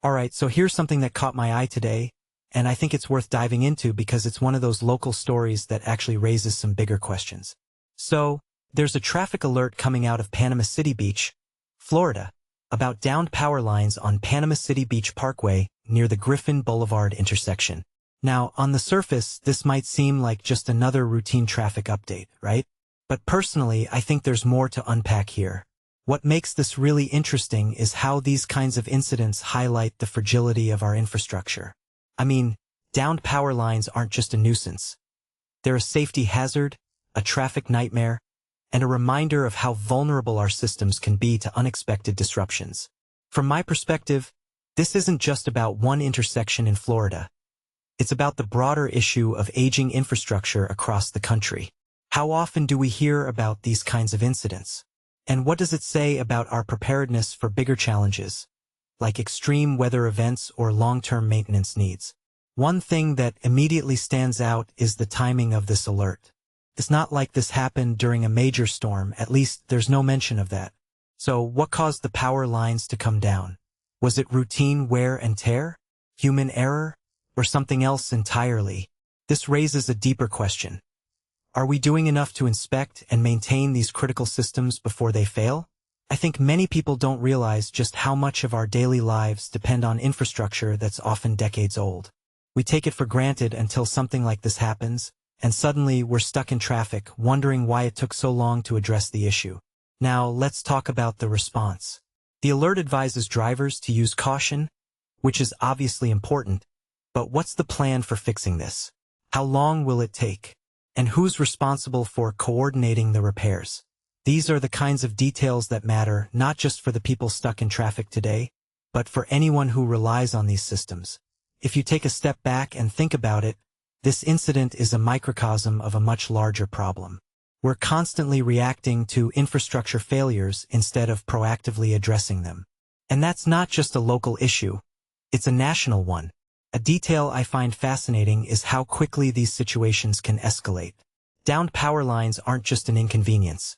Alright, so here's something that caught my eye today, and I think it's worth diving into because it's one of those local stories that actually raises some bigger questions. So, there's a traffic alert coming out of Panama City Beach, Florida, about downed power lines on Panama City Beach Parkway near the Griffin Boulevard intersection. Now, on the surface, this might seem like just another routine traffic update, right? But personally, I think there's more to unpack here. What makes this really interesting is how these kinds of incidents highlight the fragility of our infrastructure. I mean, downed power lines aren't just a nuisance. They're a safety hazard, a traffic nightmare, and a reminder of how vulnerable our systems can be to unexpected disruptions. From my perspective, this isn't just about one intersection in Florida. It's about the broader issue of aging infrastructure across the country. How often do we hear about these kinds of incidents? And what does it say about our preparedness for bigger challenges, like extreme weather events or long-term maintenance needs? One thing that immediately stands out is the timing of this alert. It's not like this happened during a major storm, at least there's no mention of that. So what caused the power lines to come down? Was it routine wear and tear, human error, or something else entirely? This raises a deeper question. Are we doing enough to inspect and maintain these critical systems before they fail? I think many people don't realize just how much of our daily lives depend on infrastructure that's often decades old. We take it for granted until something like this happens, and suddenly we're stuck in traffic, wondering why it took so long to address the issue. Now, let's talk about the response. The alert advises drivers to use caution, which is obviously important, but what's the plan for fixing this? How long will it take? And who's responsible for coordinating the repairs? These are the kinds of details that matter not just for the people stuck in traffic today, but for anyone who relies on these systems. If you take a step back and think about it, this incident is a microcosm of a much larger problem. We're constantly reacting to infrastructure failures instead of proactively addressing them. And that's not just a local issue, it's a national one. A detail I find fascinating is how quickly these situations can escalate. Downed power lines aren't just an inconvenience.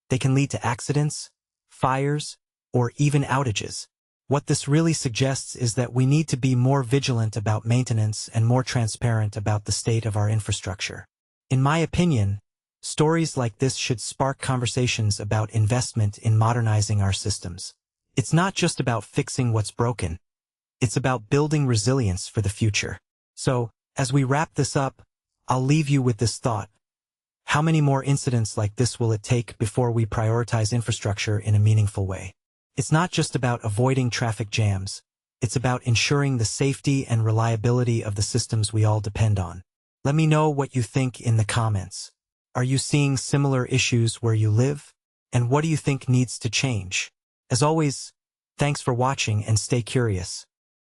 They can lead to accidents, fires, or even outages. What this really suggests is that we need to be more vigilant about maintenance and more transparent about the state of our infrastructure. In my opinion, stories like this should spark conversations about investment in modernizing our systems. It's not just about fixing what's broken. It's about building resilience for the future. So, as we wrap this up, I'll leave you with this thought. How many more incidents like this will it take before we prioritize infrastructure in a meaningful way? It's not just about avoiding traffic jams. It's about ensuring the safety and reliability of the systems we all depend on. Let me know what you think in the comments. Are you seeing similar issues where you live? And what do you think needs to change? As always, thanks for watching and stay curious.